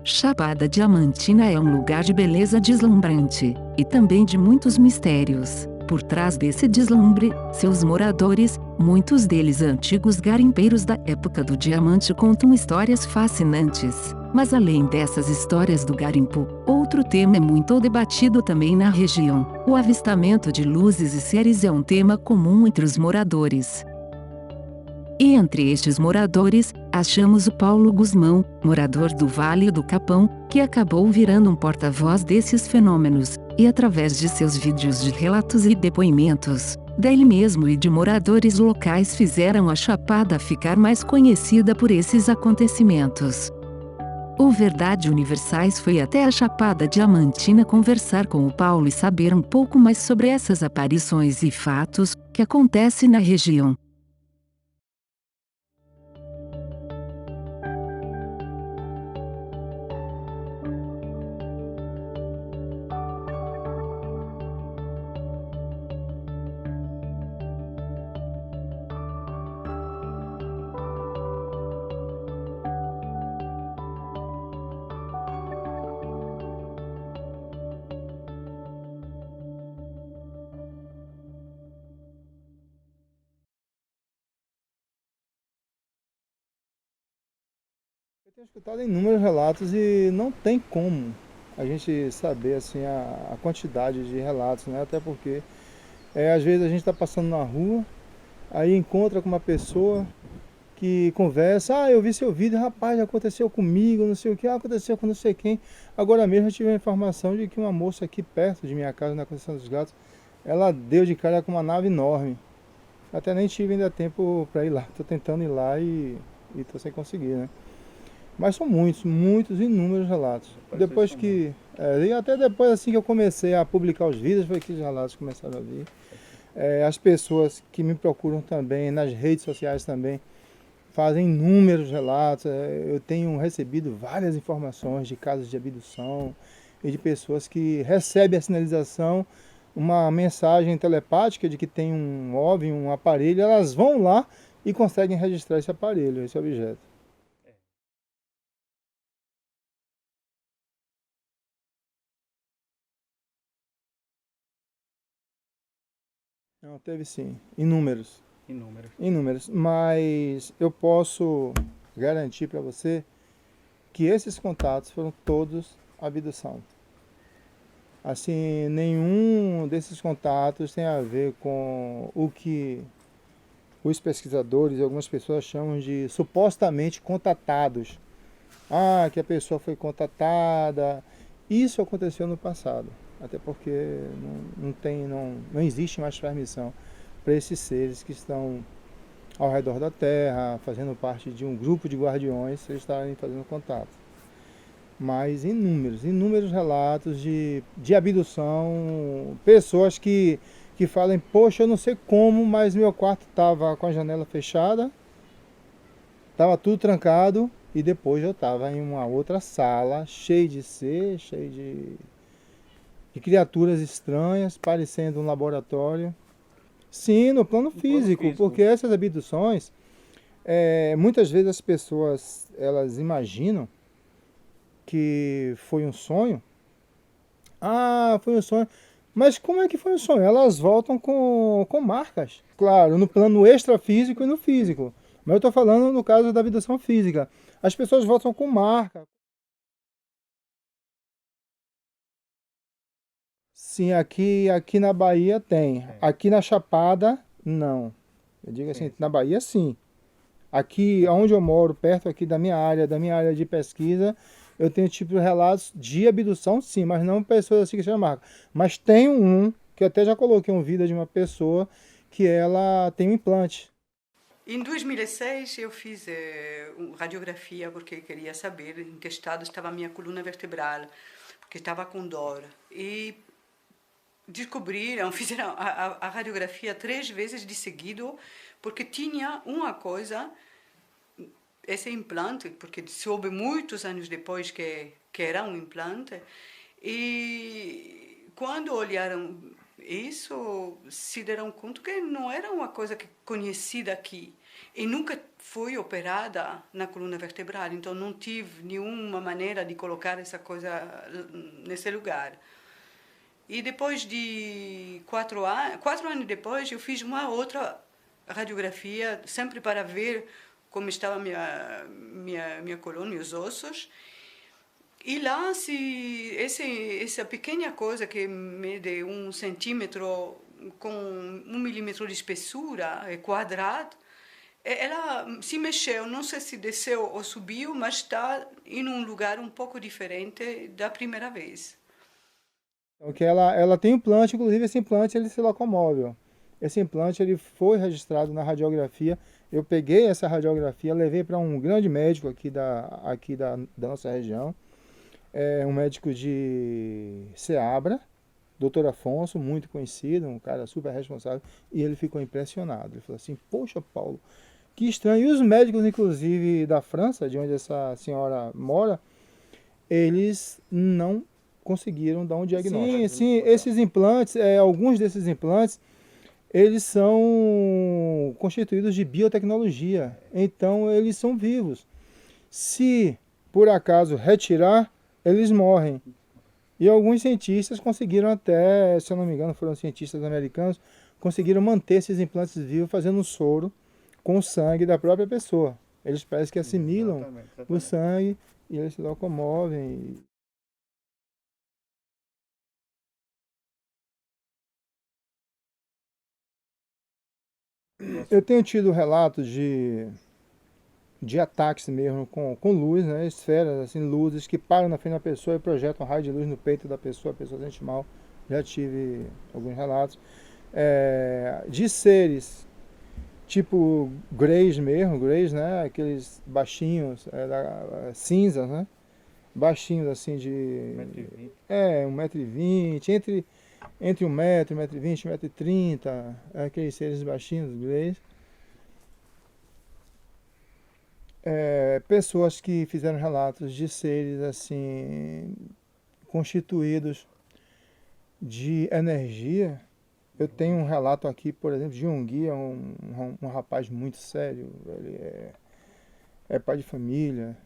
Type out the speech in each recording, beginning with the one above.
Chapada Diamantina é um lugar de beleza deslumbrante, e também de muitos mistérios. Por trás desse deslumbre, seus moradores, muitos deles antigos garimpeiros da época do diamante, contam histórias fascinantes. Mas além dessas histórias do garimpo, outro tema é muito debatido também na região. O avistamento de luzes e seres é um tema comum entre os moradores. E entre estes moradores, achamos o Paulo Guzmão, morador do Vale do Capão, que acabou virando um porta-voz desses fenômenos, e através de seus vídeos de relatos e depoimentos, dele mesmo e de moradores locais, fizeram a Chapada ficar mais conhecida por esses acontecimentos. O Verdade Universais foi até a Chapada Diamantina conversar com o Paulo e saber um pouco mais sobre essas aparições e fatos que acontecem na região. Eu tenho escutado inúmeros relatos e não tem como a gente saber assim a quantidade de relatos, né? Até porque às vezes a gente está passando na rua, aí encontra com uma pessoa que conversa, eu vi seu vídeo, rapaz, aconteceu comigo, não sei o que, aconteceu com não sei quem. Agora mesmo eu tive a informação de que uma moça aqui perto de minha casa, na Conceição dos Gatos, ela deu de cara com uma nave enorme. Até nem tive ainda tempo para ir lá, tô tentando ir lá e tô sem conseguir, né? Mas são muitos, muitos, inúmeros relatos. Depois que, e até depois assim que eu comecei a publicar os vídeos, foi que os relatos começaram a vir. As pessoas que me procuram também, nas redes sociais também, fazem inúmeros relatos. Eu tenho recebido várias informações de casos de abdução e de pessoas que recebem a sinalização, uma mensagem telepática de que tem um OVNI, um aparelho, elas vão lá e conseguem registrar esse aparelho, esse objeto. Não, teve sim, inúmeros, Inúmeros. inúmeros, mas eu posso garantir para você que esses contatos foram todos abdução. Assim, nenhum desses contatos tem a ver com o que os pesquisadores e algumas pessoas chamam de supostamente contatados. Ah, que a pessoa foi contatada. Isso aconteceu no passado, até porque não existe mais transmissão para esses seres que estão ao redor da Terra, fazendo parte de um grupo de guardiões, eles estarem fazendo contato. Mas inúmeros, inúmeros relatos de abdução, pessoas que falam, poxa, eu não sei como, mas meu quarto estava com a janela fechada, estava tudo trancado, e depois eu estava em uma outra sala, cheio de ser, cheio de criaturas estranhas, parecendo um laboratório. Sim, no plano físico, porque essas abduções, muitas vezes as pessoas elas imaginam que foi um sonho. Ah, foi um sonho. Mas como é que foi um sonho? Elas voltam com marcas. Claro, no plano extrafísico e no físico. Mas eu estou falando no caso da abdução física. As pessoas voltam com marca. Sim, aqui na Bahia tem. Aqui na Chapada, não. Eu digo assim, na Bahia sim. Aqui onde eu moro, perto aqui da minha área de pesquisa, eu tenho tipo de relatos de abdução, sim, mas não pessoas assim que se chamam. Mas tem um, que eu até já coloquei um vídeo de uma pessoa que ela tem um implante. Em 2006 eu fiz radiografia porque queria saber em que estado estava a minha coluna vertebral, porque estava com dor. E fizeram a radiografia 3 vezes de seguido, porque tinha uma coisa, esse implante, porque soube muitos anos depois que era um implante, e quando olharam isso, se deram conta que não era uma coisa conhecida aqui, e nunca fui operada na coluna vertebral, então não tive nenhuma maneira de colocar essa coisa nesse lugar. E depois de 4 anos depois, eu fiz uma outra radiografia, sempre para ver como estava minha coluna, meus ossos. E lá, essa pequena coisa que mede 1 centímetro com 1 milímetro de espessura, é quadrado, ela se mexeu, não sei se desceu ou subiu, mas está em um lugar um pouco diferente da primeira vez. Então, que ela tem implante, inclusive esse implante ele se locomove. Ó. Esse implante ele foi registrado na radiografia. Eu peguei essa radiografia, levei para um grande médico aqui da nossa região, um médico de Ceabra, Dr. Afonso, muito conhecido, um cara super responsável, e ele ficou impressionado. Ele falou assim, poxa, Paulo, que estranho. E os médicos, inclusive, da França, de onde essa senhora mora, eles não conseguiram dar um diagnóstico. Sim, esses implantes, alguns desses implantes, eles são constituídos de biotecnologia, então eles são vivos. Se, por acaso, retirar, eles morrem. E alguns cientistas conseguiram até, se eu não me engano, foram cientistas americanos, conseguiram manter esses implantes vivos fazendo um soro com o sangue da própria pessoa. Eles parecem que assimilam exatamente. O sangue e eles se locomovem. Eu tenho tido relatos de ataques mesmo com luz, né, esferas, assim, luzes que param na frente da pessoa e projetam um raio de luz no peito da pessoa, a pessoa se sente mal. Já tive alguns relatos. De seres tipo greys mesmo, greys, né, aqueles baixinhos, cinzas, né, baixinhos assim de 1,20 m, entre 1 metro, 1,20 m, 1,30 m, aqueles seres baixinhos, greys. Pessoas que fizeram relatos de seres assim constituídos de energia. Eu tenho um relato aqui, por exemplo, de um guia, um rapaz muito sério, ele é pai de família,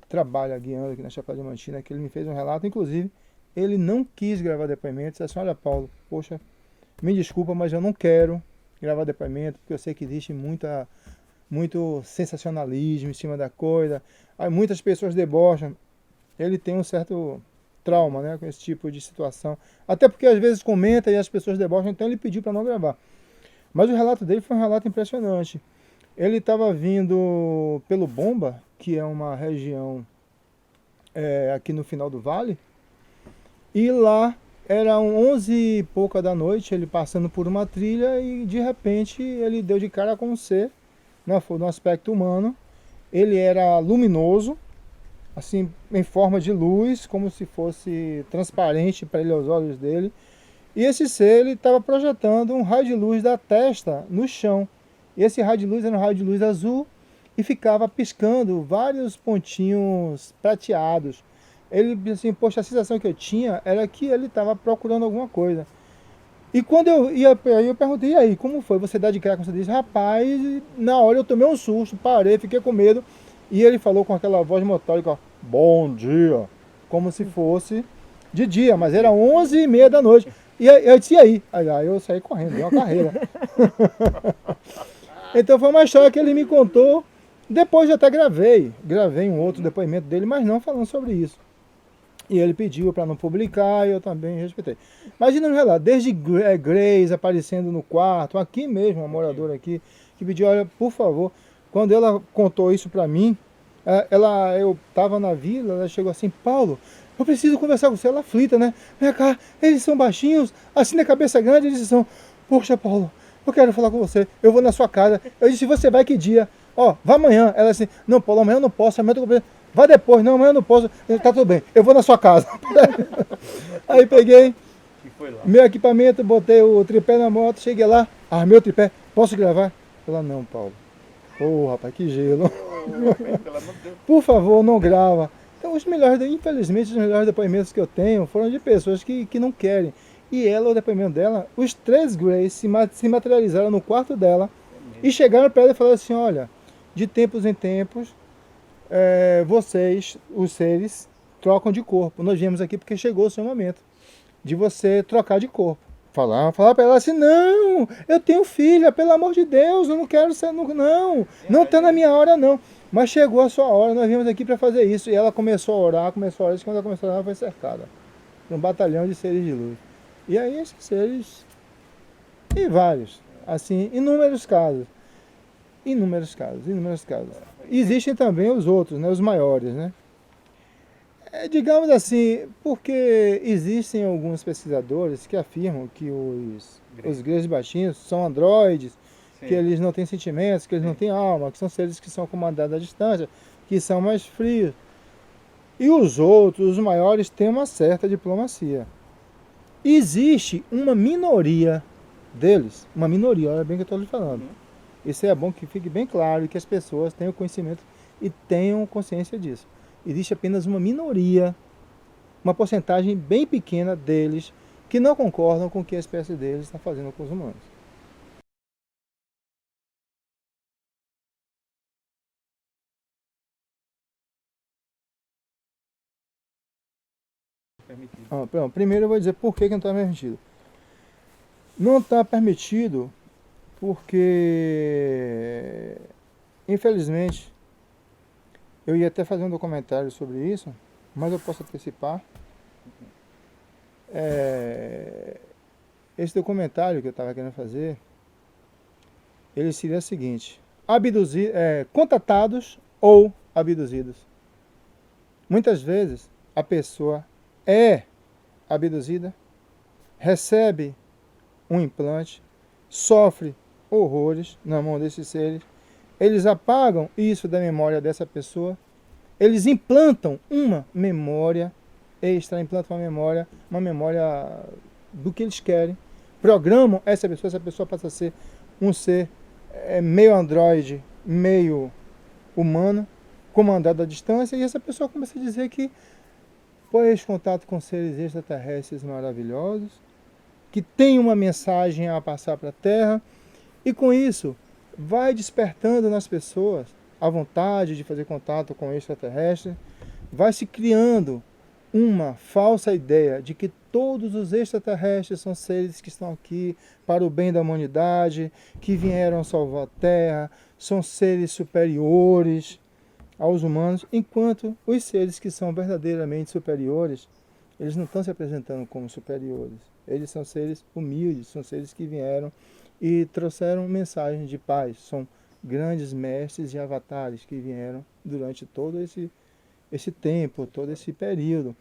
trabalha guiando aqui na Chapada Diamantina, que ele me fez um relato, inclusive, ele não quis gravar depoimento, disse assim, olha Paulo, poxa, me desculpa, mas eu não quero gravar depoimento, porque eu sei que existe muito sensacionalismo em cima da coisa, aí muitas pessoas debocham, ele tem um certo trauma, né, com esse tipo de situação, até porque às vezes comenta e as pessoas debocham, então ele pediu para não gravar. Mas o relato dele foi um relato impressionante. Ele estava vindo pelo Bomba, que é uma região aqui no final do vale, e lá eram 11 e pouca da noite, ele passando por uma trilha e de repente ele deu de cara com um ser, no aspecto humano. Ele era luminoso, assim, em forma de luz, como se fosse transparente para ele aos olhos dele. E esse ser, ele estava projetando um raio de luz da testa no chão. E esse raio de luz era um raio de luz azul e ficava piscando vários pontinhos prateados. Ele, assim, poxa, a sensação que eu tinha era que ele estava procurando alguma coisa. E quando eu ia para aí, eu perguntei, e aí, como foi? Você dá de cara com você disse, rapaz, na hora eu tomei um susto, parei, fiquei com medo. E ele falou com aquela voz motórica, ó, bom dia, como se fosse de dia, mas era 11h30 da noite. E eu disse, e aí? Aí eu saí correndo, dei uma carreira. Então foi uma história que ele me contou, depois eu até gravei um outro depoimento dele, mas não falando sobre isso. E ele pediu para não publicar e eu também respeitei. Imagina no relato, desde Grace aparecendo no quarto, aqui mesmo, uma moradora aqui, que pediu, olha, por favor, quando ela contou isso para mim, eu estava na vila, ela chegou assim, Paulo, eu preciso conversar com você, ela aflita, né? Vem cá, eles são baixinhos, assim na cabeça grande, eles são, poxa Paulo, eu quero falar com você, eu vou na sua casa. Eu disse, você vai que dia? Ó, vá amanhã. Ela disse, não Paulo, amanhã eu não posso, amanhã eu tô... Vai depois, não, amanhã eu não posso. Tá tudo bem, eu vou na sua casa. Aí peguei meu equipamento, botei o tripé na moto, cheguei lá, armei o tripé, posso gravar? Ela, não Paulo. Ô rapaz, que gelo. Por favor, não grava. Então, infelizmente, os melhores depoimentos que eu tenho foram de pessoas que não querem. E ela, o depoimento dela, os 3 Grays se materializaram no quarto dela e chegaram para ela e falaram assim, olha, de tempos em tempos, vocês, os seres, trocam de corpo. Nós viemos aqui porque chegou o seu momento de você trocar de corpo. Falar para ela assim, não, eu tenho filha, pelo amor de Deus, eu não quero ser, não está na minha hora não. Mas chegou a sua hora, nós viemos aqui para fazer isso. E ela começou a orar, e quando ela começou a orar, ela foi cercada por um batalhão de seres de luz. E aí esses seres, e vários, assim, inúmeros casos. Inúmeros casos. Existem também os outros, né, os maiores, né? Digamos assim, porque existem alguns pesquisadores que afirmam que os grandes baixinhos são androides, sim, que eles não têm sentimentos, que eles, sim, não têm alma, que são seres que são comandados à distância, que são mais frios. E os outros, os maiores, têm uma certa diplomacia. Existe uma minoria deles, uma minoria, olha bem o que eu estou lhe falando. Isso é bom que fique bem claro e que as pessoas tenham conhecimento e tenham consciência disso. Existe apenas uma minoria, uma porcentagem bem pequena deles que não concordam com o que a espécie deles está fazendo com os humanos. Primeiro eu vou dizer por que não está permitido. Não está permitido porque, infelizmente, eu ia até fazer um documentário sobre isso, mas eu posso antecipar. Esse documentário que eu estava querendo fazer, ele seria o seguinte: contatados ou abduzidos. Muitas vezes a pessoa é abduzida, recebe um implante, sofre horrores na mão desses seres. Eles apagam isso da memória dessa pessoa, eles implantam uma memória extra, implantam uma memória do que eles querem, programam essa pessoa passa a ser um ser meio androide, meio humano, comandado à distância, e essa pessoa começa a dizer que pôs contato com seres extraterrestres maravilhosos, que tem uma mensagem a passar para a Terra, e com isso vai despertando nas pessoas a vontade de fazer contato com o extraterrestre, vai se criando uma falsa ideia de que todos os extraterrestres são seres que estão aqui para o bem da humanidade, que vieram salvar a Terra, são seres superiores aos humanos, enquanto os seres que são verdadeiramente superiores, eles não estão se apresentando como superiores. Eles são seres humildes, são seres que vieram e trouxeram mensagens de paz. São grandes mestres e avatares que vieram durante todo esse tempo, todo esse período.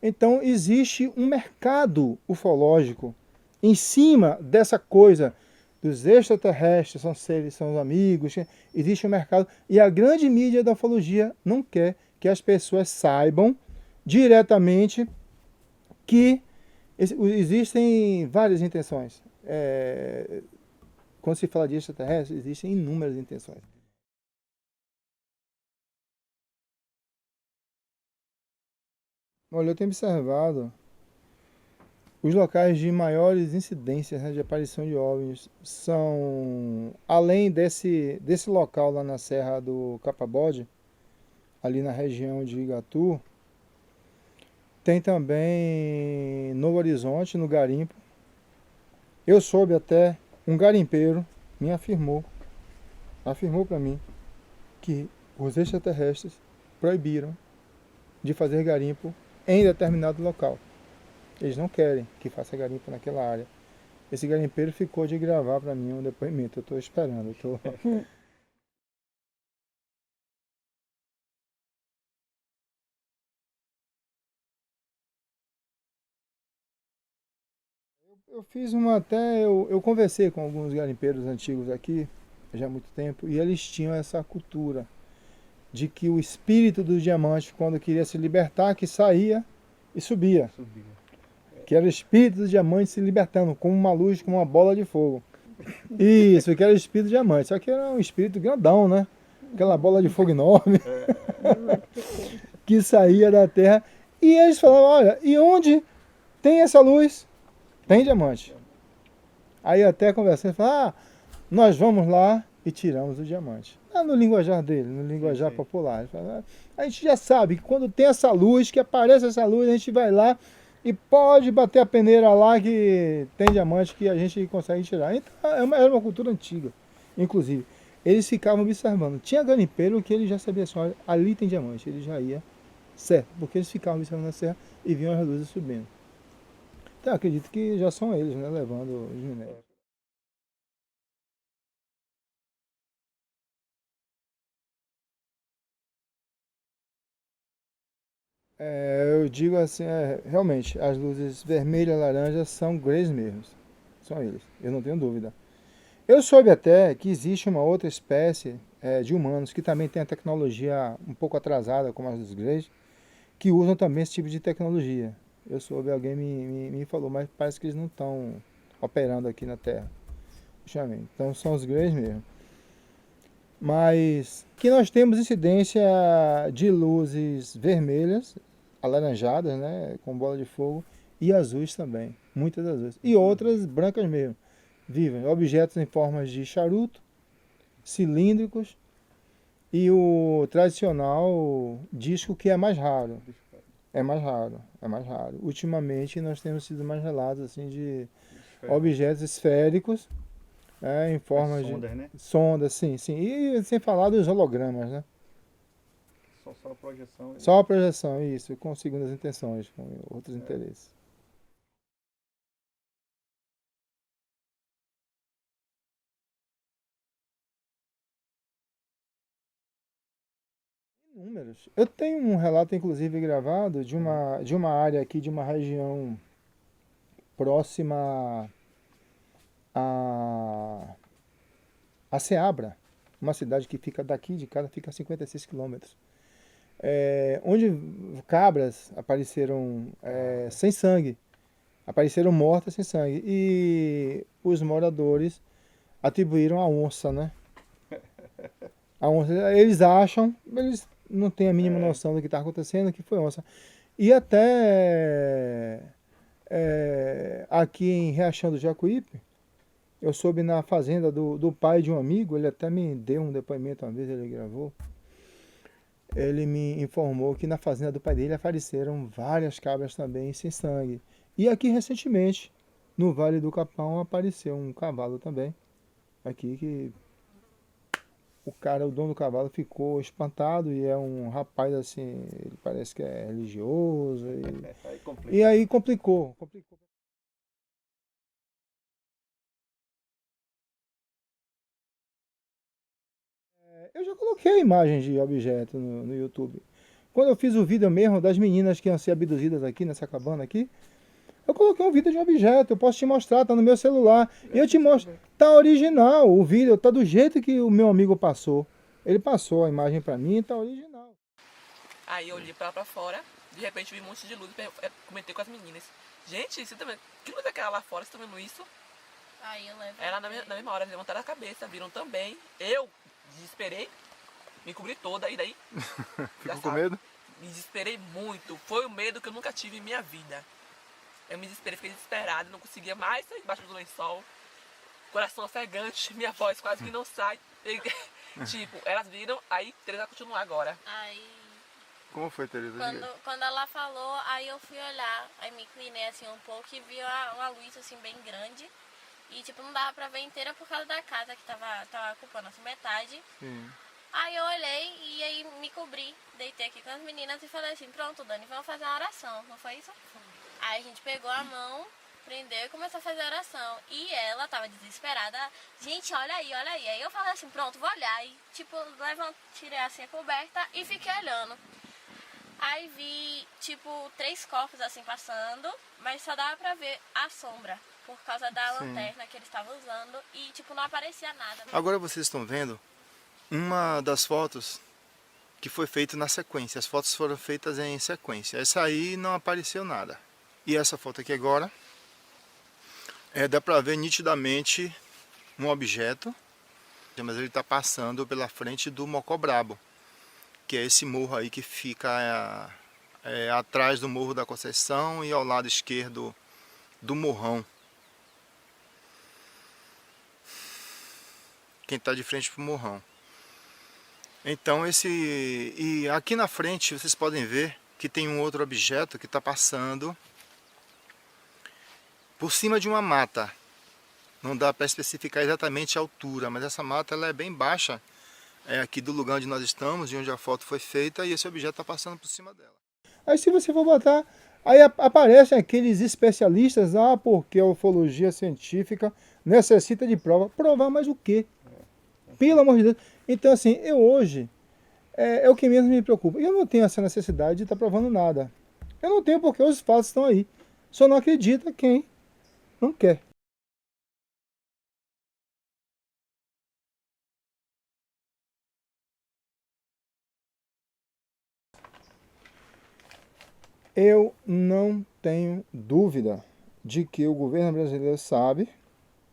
Então existe um mercado ufológico em cima dessa coisa dos extraterrestres, são seres, são amigos, existe um mercado, e a grande mídia da ufologia não quer que as pessoas saibam diretamente que existem várias intenções. Quando se fala de extraterrestres, existem inúmeras intenções. Olha, eu tenho observado os locais de maiores incidências, né, de aparição de OVNIs são, além desse local lá na Serra do Capabode, ali na região de Igatu, tem também Novo Horizonte, no garimpo. Eu soube até, um garimpeiro me afirmou para mim que os extraterrestres proibiram de fazer garimpo em determinado local. Eles não querem que faça garimpo naquela área. Esse garimpeiro ficou de gravar para mim um depoimento. Eu estou esperando. Eu fiz eu conversei com alguns garimpeiros antigos aqui, já há muito tempo, e eles tinham essa cultura de que o espírito do diamante, quando queria se libertar, que saía e subia. Que era o espírito do diamante se libertando, como uma luz, como uma bola de fogo. Isso, que era o espírito do diamante. Só que era um espírito grandão, né? Aquela bola de fogo enorme. Que saía da terra. E eles falavam, olha, e onde tem essa luz, tem diamante. Aí até conversando, falaram, nós vamos lá e tiramos o diamante. No linguajar dele, no linguajar popular. Ele fala, a gente já sabe que quando tem essa luz, que aparece essa luz, a gente vai lá e pode bater a peneira lá que tem diamante que a gente consegue tirar. Então era uma cultura antiga, inclusive. Eles ficavam observando. Tinha garimpeiro que ele já sabia assim, olha, ali tem diamante, ele já ia certo, porque eles ficavam observando a serra e viam as luzes subindo. Então acredito que já são eles, né, levando os minérios. Eu digo assim, realmente, as luzes vermelha e laranja são greys mesmo. São eles, eu não tenho dúvida. Eu soube até que existe uma outra espécie de humanos que também tem a tecnologia um pouco atrasada, como as dos greys, que usam também esse tipo de tecnologia. Eu soube, alguém me falou, mas parece que eles não estão operando aqui na Terra. Justamente. Então são os greys mesmo. Mas que nós temos incidência de luzes vermelhas, alaranjadas, né, com bola de fogo, e azuis também, muitas azuis. E outras brancas mesmo, vivem, objetos em formas de charuto, cilíndricos, e o tradicional disco que é mais raro. É mais raro, é mais raro. Ultimamente nós temos sido mais relatos assim, de objetos esféricos, em forma sondas, de né? sondas, sim, sim. E sem falar dos hologramas, né? Só a projeção. Só a projeção, isso, com segundas intenções, com outros interesses. Números. Eu tenho um relato, inclusive, gravado de uma área aqui, de uma região próxima a, a Ceabra, uma cidade que fica daqui de casa, fica a 56 quilômetros. Onde cabras apareceram sem sangue, apareceram mortas sem sangue. E os moradores atribuíram a onça, né? A onça, eles acham, eles não têm a mínima noção do que está acontecendo, que foi onça. E até aqui em Riachão do Jacuípe, eu soube na fazenda do pai de um amigo, ele até me deu um depoimento uma vez, ele gravou. Ele me informou que na fazenda do pai dele apareceram várias cabras também sem sangue. E aqui recentemente, no Vale do Capão, apareceu um cavalo também. Aqui que o dono do cavalo ficou espantado e é um rapaz assim, ele parece que é religioso. E aí complicou. Eu já coloquei imagens de objetos no YouTube. Quando eu fiz o vídeo mesmo das meninas que iam ser abduzidas aqui nessa cabana aqui, eu coloquei um vídeo de um objeto, eu posso te mostrar, tá no meu celular. E eu te mostro, tá original, o vídeo tá do jeito que o meu amigo passou. Ele passou a imagem pra mim, tá original. Aí eu olhei pra lá pra fora, de repente vi um monte de luz e comentei com as meninas. Gente, você tá vendo? Que luz é aquela lá fora? Você tá vendo isso? Aí eu levantei. Ela na mesma hora levantaram a cabeça, viram também. Eu desesperei, me cobri toda e daí... Ficou com medo? Me desesperei muito. Foi o medo que eu nunca tive em minha vida. Eu me desesperei, fiquei desesperado, não conseguia mais sair embaixo do lençol. Coração ofegante, minha voz quase que não sai. Tipo, elas viram, aí Teresa continuar agora. Aí, Como foi, Teresa? quando ela falou, aí eu fui olhar, aí me inclinei assim um pouco e vi uma luz assim bem grande. E tipo, não dava pra ver inteira por causa da casa que tava ocupando assim metade. Sim. Aí eu olhei e aí me cobri, deitei aqui com as meninas e falei assim, pronto, Dani, vamos fazer uma oração, não foi isso? Aí a gente pegou a mão, prendeu e começou a fazer a oração. E ela tava desesperada, gente, olha aí, olha aí. Aí eu falei assim, pronto, vou olhar. E tipo, tirei assim a coberta e fiquei olhando. Aí vi, tipo, 3 corpos assim passando, mas só dava pra ver a sombra, por causa da lanterna que eles estavam usando. E tipo, não aparecia nada. Agora vocês estão vendo uma das fotos que foi feita na sequência. As fotos foram feitas em sequência. Essa aí não apareceu nada. E essa foto aqui agora, dá pra ver nitidamente um objeto, mas ele está passando pela frente do Mocobrabo, que é esse morro aí que fica atrás do Morro da Conceição e ao lado esquerdo do Morrão. quem está de frente para o morrão. Então e aqui na frente vocês podem ver que tem um outro objeto que está passando por cima de uma mata. Não dá para especificar exatamente a altura, mas essa mata ela é bem baixa, aqui do lugar onde nós estamos, de onde a foto foi feita, e esse objeto está passando por cima dela. Aí se você for botar, aí aparecem aqueles especialistas, porque a ufologia científica necessita de prova. Provar mais o quê? Pelo amor de Deus. Então assim, eu hoje, é o que mesmo me preocupa. Eu não tenho essa necessidade de estar provando nada. Eu não tenho porque os fatos estão aí. Só não acredita quem não quer. Eu não tenho dúvida de que o governo brasileiro sabe,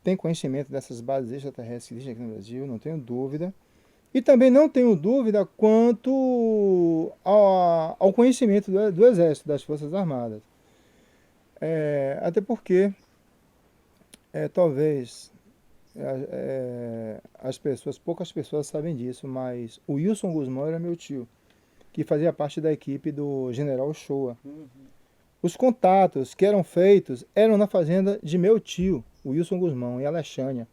tem conhecimento dessas bases extraterrestres que existem aqui no Brasil, não tenho dúvida. E também não tenho dúvida quanto ao conhecimento do Exército, das Forças Armadas. Até porque, talvez, poucas pessoas sabem disso, mas o Wilson Guzmão era meu tio, que fazia parte da equipe do General Shoa. Os contatos que eram feitos eram na fazenda de meu tio, o Wilson Guzmão, em Alexandria.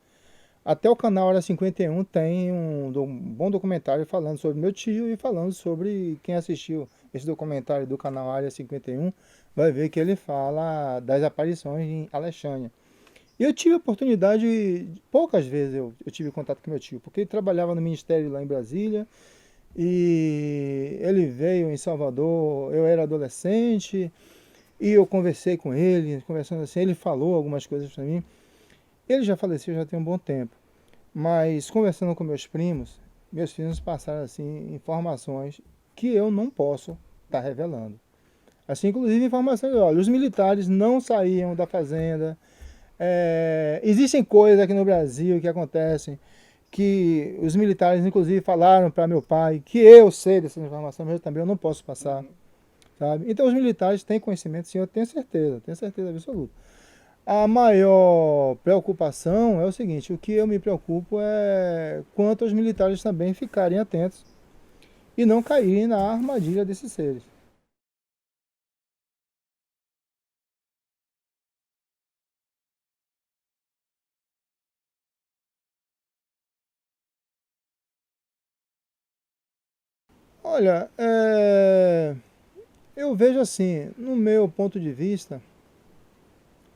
Até o canal Área 51 tem um bom documentário falando sobre meu tio e falando sobre quem assistiu esse documentário do canal Área 51, vai ver que ele fala das aparições em Alexandria. E eu tive a oportunidade, poucas vezes eu tive contato com meu tio, porque ele trabalhava no ministério lá em Brasília, e ele veio em Salvador, eu era adolescente, e eu conversei com ele, conversando assim, ele falou algumas coisas para mim. Ele já faleceu já tem um bom tempo, mas conversando com meus primos passaram assim informações que eu não posso estar revelando. Assim, inclusive informações, olha, os militares não saíam da fazenda, existem coisas aqui no Brasil que acontecem, que os militares inclusive falaram para meu pai, que eu sei dessas informações, mas eu também não posso passar, sabe? Então os militares têm conhecimento, sim, eu tenho certeza absoluta. A maior preocupação é o seguinte, o que eu me preocupo é quanto os militares também ficarem atentos e não caírem na armadilha desses seres. Olha, eu vejo assim, no meu ponto de vista,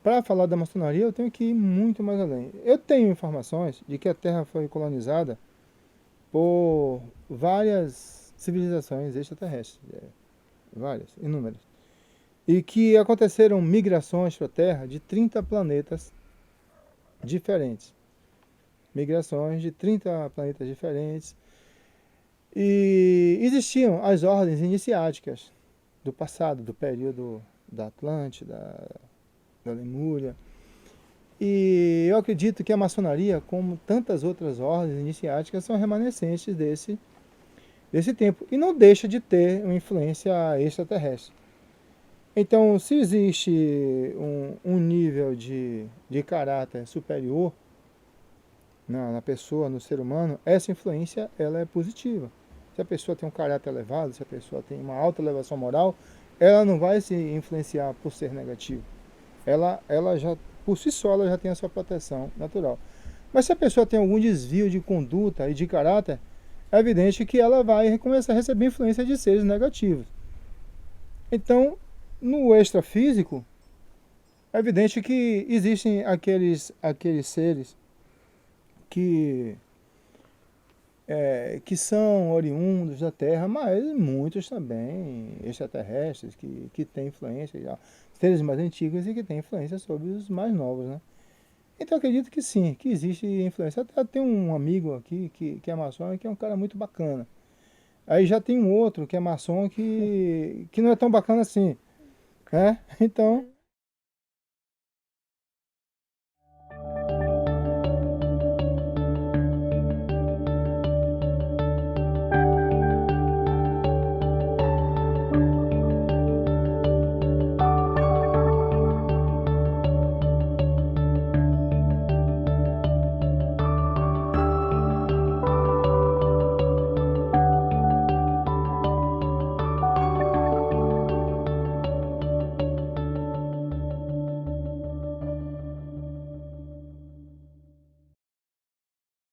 para falar da maçonaria, eu tenho que ir muito mais além. Eu tenho informações de que a Terra foi colonizada por várias civilizações extraterrestres, várias, inúmeras, e que aconteceram migrações para a Terra de 30 planetas diferentes. Migrações de 30 planetas diferentes. E existiam as ordens iniciáticas do passado, do período da Atlântida, da Lemúria. E eu acredito que a maçonaria, como tantas outras ordens iniciáticas, são remanescentes desse tempo. E não deixa de ter uma influência extraterrestre. Então, se existe um nível de caráter superior na pessoa, no ser humano, essa influência ela é positiva. Se a pessoa tem um caráter elevado, se a pessoa tem uma alta elevação moral, ela não vai se influenciar por ser negativo. Ela já, por si só, ela já tem a sua proteção natural. Mas se a pessoa tem algum desvio de conduta e de caráter, é evidente que ela vai começar a receber influência de seres negativos. Então, no extrafísico, é evidente que existem aqueles seres que são oriundos da Terra, mas muitos também extraterrestres que têm influência, já, seres mais antigos e que têm influência sobre os mais novos, né? Então eu acredito que sim, que existe influência. Até tem um amigo aqui que é maçom, que é um cara muito bacana. Aí já tem um outro que é maçom que não é tão bacana assim, né? Então